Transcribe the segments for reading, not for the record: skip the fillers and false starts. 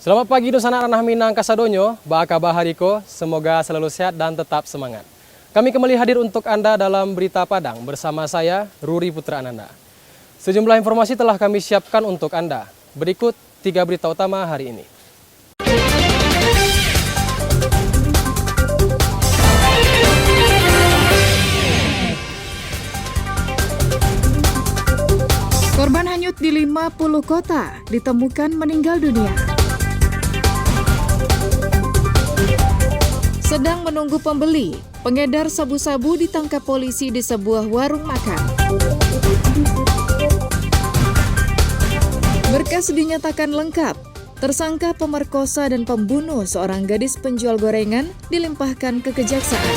Selamat pagi Dosana Ranah Minang Kasadonyo, Baka Bahariko, semoga selalu sehat dan tetap semangat. Kami kembali hadir untuk Anda dalam Berita Padang bersama saya, Ruri Putra Ananda. Sejumlah informasi telah kami siapkan untuk Anda. Berikut 3 berita utama hari ini. Korban hanyut di 50 kota ditemukan meninggal dunia. Sedang menunggu pembeli, pengedar sabu-sabu ditangkap polisi di sebuah warung makan. Berkas dinyatakan lengkap. Tersangka pemerkosa dan pembunuh seorang gadis penjual gorengan dilimpahkan ke kejaksaan.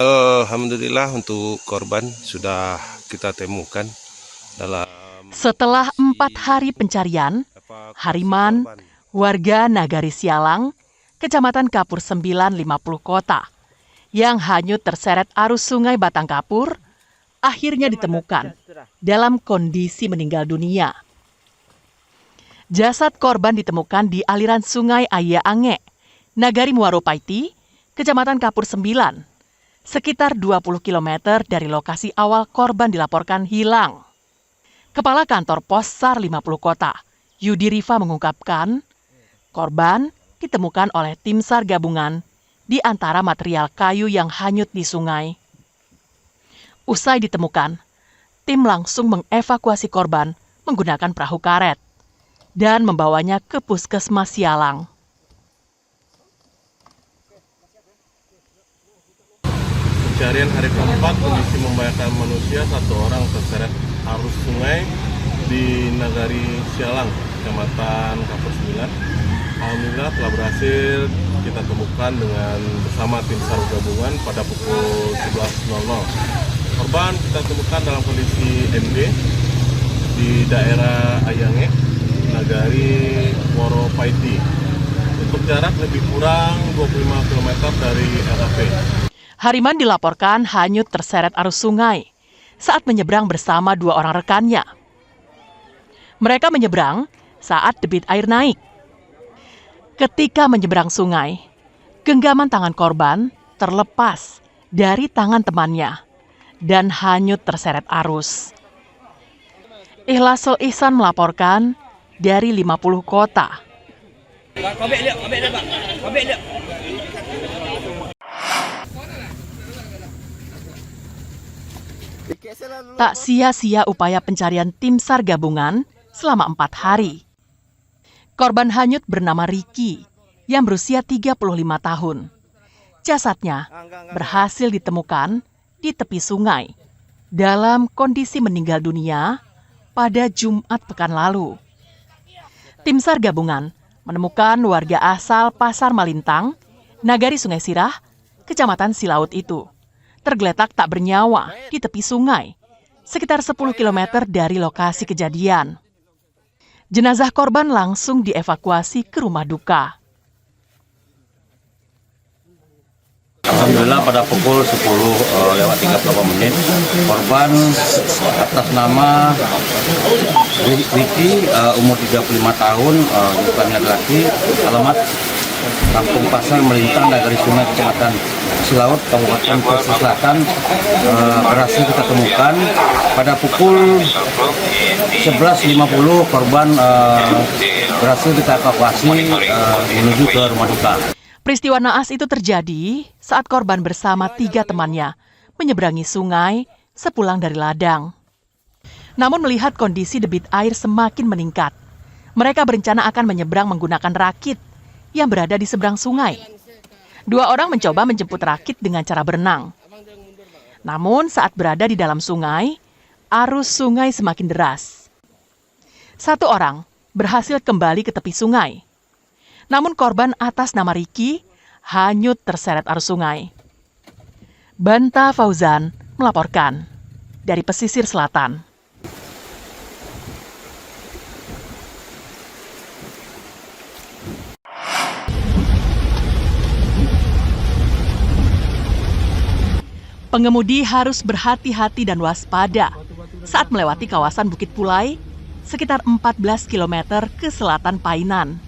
Alhamdulillah untuk korban sudah kita temukan dalam. Setelah 4 hari pencarian, Hariman, warga Nagari Sialang, Kecamatan Kapur 9, 50 kota, yang hanyut terseret arus sungai Batang Kapur, akhirnya ditemukan dalam kondisi meninggal dunia. Jasad korban ditemukan di aliran sungai Aya Ange, Nagari Muaro Paiti, Kecamatan Kapur 9, sekitar 20 km dari lokasi awal korban dilaporkan hilang. Kepala Kantor Pos SAR 50 Kota, Yudi Rifa mengungkapkan, korban ditemukan oleh tim SAR gabungan di antara material kayu yang hanyut di sungai. Usai ditemukan, tim langsung mengevakuasi korban menggunakan perahu karet dan membawanya ke Puskesmas Sialang. Pencarian hari keempat, kondisi membahayakan manusia, 1 orang terseret arus sungai di Nagari Sialang, Kecamatan Kapur 9. Alhamdulillah telah berhasil kita temukan dengan bersama tim SAR gabungan pada pukul 11.00. Korban kita temukan dalam kondisi MD di daerah Ayange, Nagari Muaro Paiti. Untuk jarak lebih kurang 25 km dari RAP. Hariman dilaporkan hanyut terseret arus sungai saat menyeberang bersama 2 orang rekannya. Mereka menyeberang saat debit air naik. Ketika menyeberang sungai, genggaman tangan korban terlepas dari tangan temannya dan hanyut terseret arus. Ikhlasul Ihsan melaporkan dari 50 kota. Tak sia-sia upaya pencarian tim SAR gabungan selama 4 hari. Korban hanyut bernama Riki yang berusia 35 tahun. Jasadnya berhasil ditemukan di tepi sungai dalam kondisi meninggal dunia pada Jumat pekan lalu. Tim SAR gabungan menemukan warga asal Pasar Malintang, Nagari Sungai Sirah, Kecamatan Silaut itu tergeletak tak bernyawa di tepi sungai, sekitar 10 km dari lokasi kejadian. Jenazah korban langsung dievakuasi ke rumah duka. Alhamdulillah pada pukul 10:38 korban atas nama Riki, umur 35 tahun, bukannya laki, alamat Kampung Pasar Melintang, Nagari Sungai, Kecamatan Silaut, Kabupaten Pesisir Selatan, berhasil kita temukan pada pukul 11.50. Korban berhasil kita evakuasi menuju ke rumah duka. Peristiwa naas itu terjadi saat korban bersama 3 temannya menyeberangi sungai sepulang dari ladang. Namun melihat kondisi debit air semakin meningkat, mereka berencana akan menyeberang menggunakan rakit yang berada di seberang sungai. 2 orang mencoba menjemput rakit dengan cara berenang. Namun saat berada di dalam sungai, arus sungai semakin deras. 1 orang berhasil kembali ke tepi sungai. Namun korban atas nama Riki hanyut terseret arus sungai. Banta Fauzan melaporkan dari Pesisir Selatan. Pengemudi harus berhati-hati dan waspada saat melewati kawasan Bukit Pulai sekitar 14 km ke selatan Painan.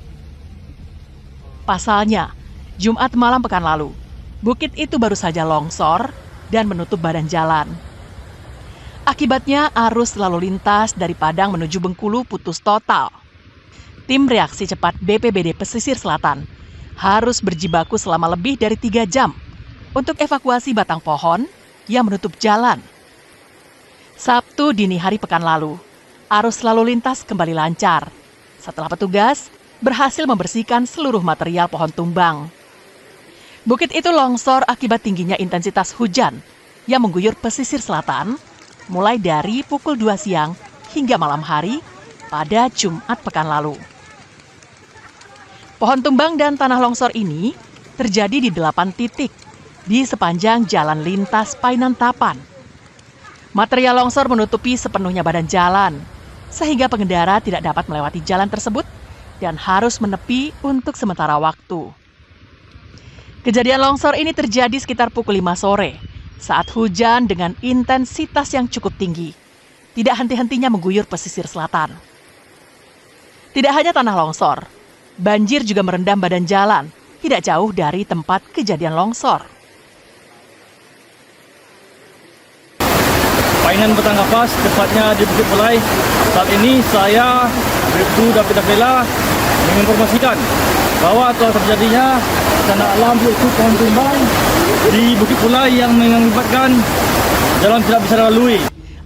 Pasalnya, Jumat malam pekan lalu, bukit itu baru saja longsor dan menutup badan jalan. Akibatnya arus lalu lintas dari Padang menuju Bengkulu putus total. Tim reaksi cepat BPBD Pesisir Selatan harus berjibaku selama lebih dari 3 jam untuk evakuasi batang pohon yang menutup jalan. Sabtu dini hari pekan lalu, arus lalu lintas kembali lancar setelah petugas berhasil membersihkan seluruh material pohon tumbang. Bukit itu longsor akibat tingginya intensitas hujan yang mengguyur pesisir selatan mulai dari pukul 2 siang hingga malam hari pada Jumat pekan lalu. Pohon tumbang dan tanah longsor ini terjadi di 8 titik di sepanjang jalan lintas Painan Tapan. Material longsor menutupi sepenuhnya badan jalan, sehingga pengendara tidak dapat melewati jalan tersebut dan harus menepi untuk sementara waktu. Kejadian longsor ini terjadi sekitar pukul 5 sore, saat hujan dengan intensitas yang cukup tinggi, tidak henti-hentinya mengguyur pesisir selatan. Tidak hanya tanah longsor, banjir juga merendam badan jalan, tidak jauh dari tempat kejadian longsor. Painan Batangapas, tepatnya di Bukit Pulai. Saat ini saya, Bribtu David Abela, menginformasikan bahwa telah terjadinya bencana alam yaitu pohon tumbang di Bukit Pulai yang mengakibatkan jalan tidak bisa dilalui.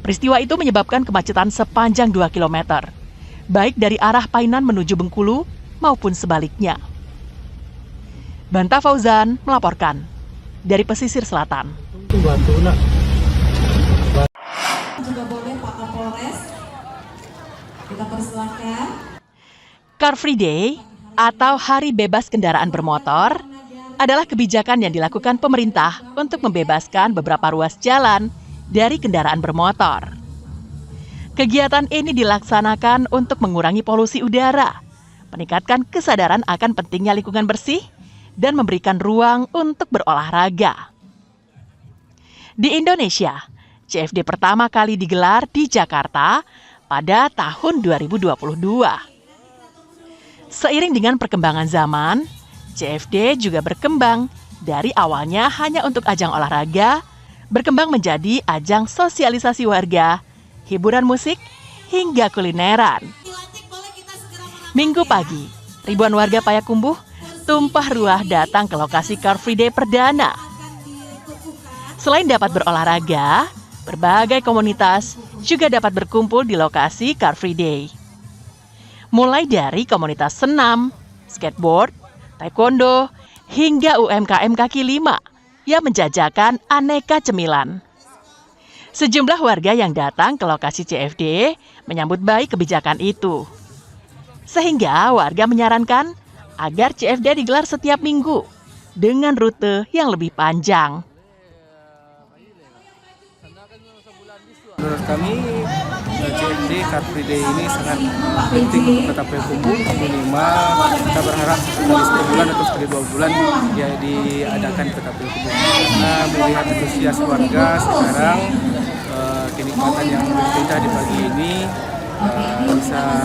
Peristiwa itu menyebabkan kemacetan sepanjang 2 km, baik dari arah Painan menuju Bengkulu maupun sebaliknya. Banta Fauzan melaporkan dari pesisir selatan. Juga boleh Pak Kapolres, kita persilahkan. Car Free Day atau Hari Bebas Kendaraan Bermotor adalah kebijakan yang dilakukan pemerintah untuk membebaskan beberapa ruas jalan dari kendaraan bermotor. Kegiatan ini dilaksanakan untuk mengurangi polusi udara, meningkatkan kesadaran akan pentingnya lingkungan bersih, dan memberikan ruang untuk berolahraga. Di Indonesia, CFD pertama kali digelar di Jakarta pada tahun 2022. Seiring dengan perkembangan zaman, CFD juga berkembang dari awalnya hanya untuk ajang olahraga, berkembang menjadi ajang sosialisasi warga, hiburan musik, hingga kulineran. Minggu pagi, ribuan warga Payakumbuh tumpah ruah datang ke lokasi Car Free Day perdana. Selain dapat berolahraga, berbagai komunitas juga dapat berkumpul di lokasi Car Free Day. Mulai dari komunitas senam, skateboard, taekwondo, hingga UMKM kaki lima yang menjajakan aneka cemilan. Sejumlah warga yang datang ke lokasi CFD menyambut baik kebijakan itu. Sehingga warga menyarankan agar CFD digelar setiap minggu dengan rute yang lebih panjang. Menurut kami, CFD Car Free Day ini sangat penting untuk Kota Payakumbuh. Minimal kita berharap sekali 1 bulan atau sekali 2 bulan ya diadakan di Kota Payakumbuh. Karena melihat antusias warga sekarang, kenikmatan yang berbeda di pagi ini bisa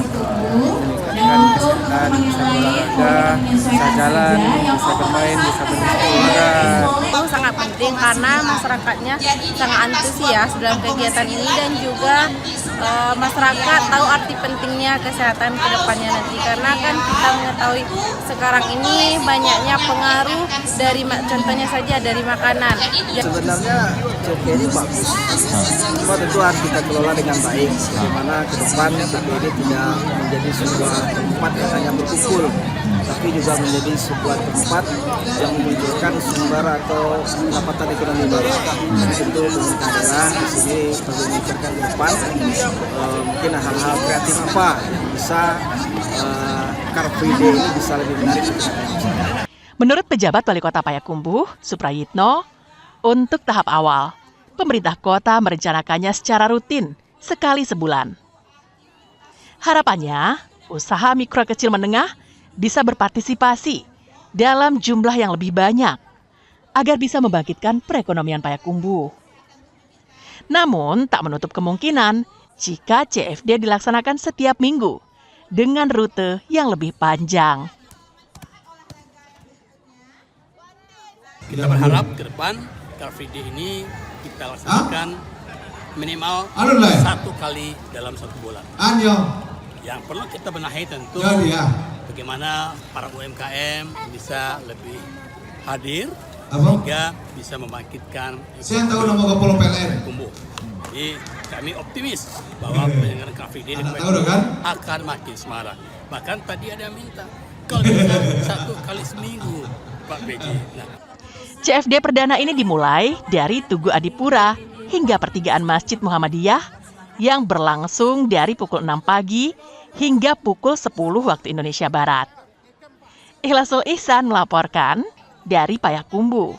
meningkatkan kesehatan, bisa berolahraga, bisa jalan, bisa bermain, bisa beristirahat. Itu sangat penting karena masyarakatnya sangat antusias dalam kegiatan ini dan juga masyarakat tahu arti pentingnya kesehatan ke depannya nanti, karena kan kita mengetahui sekarang ini banyaknya pengaruh dari contohnya saja dari makanan. Sebenarnya CFD ini bagus, cuma tentu harus kita kelola dengan baik, bagaimana ke depan CFD tidak menjadi sebuah tempat yang hanya berkumpul, tapi juga menjadi sebuah tempat yang memunculkan sumber atau pendapatan ekonomi baru. Tentu pemerintah daerah di sini perlu memikirkan ke depan mungkin hal-hal kreatif apa yang bisa Car Free Day ini bisa lebih menarik. Menurut pejabat Wali Kota Payakumbuh, Suprayitno, untuk tahap awal, pemerintah kota merencanakannya secara rutin sekali sebulan. Harapannya, usaha mikro kecil menengah bisa berpartisipasi dalam jumlah yang lebih banyak agar bisa membangkitkan perekonomian Payakumbuh. Namun, tak menutup kemungkinan jika CFD dilaksanakan setiap minggu dengan rute yang lebih panjang. Kita berharap ke depan Car Free Day ini kita laksanakan minimal 1 kali dalam 1 bulan. Yang perlu kita benahi tentu bagaimana para UMKM bisa lebih hadir sehingga bisa membangkitkan tumbuh. Jadi kami optimis bahwa penyelenggaraan Car Free Day akan makin semarak. Bahkan tadi ada yang minta kalau bisa 1 kali seminggu Pak PJ. CFD perdana ini dimulai dari Tugu Adipura hingga pertigaan Masjid Muhammadiyah yang berlangsung dari pukul 6 pagi hingga pukul 10 waktu Indonesia Barat. Ikhlasul Ihsan melaporkan dari Payakumbuh.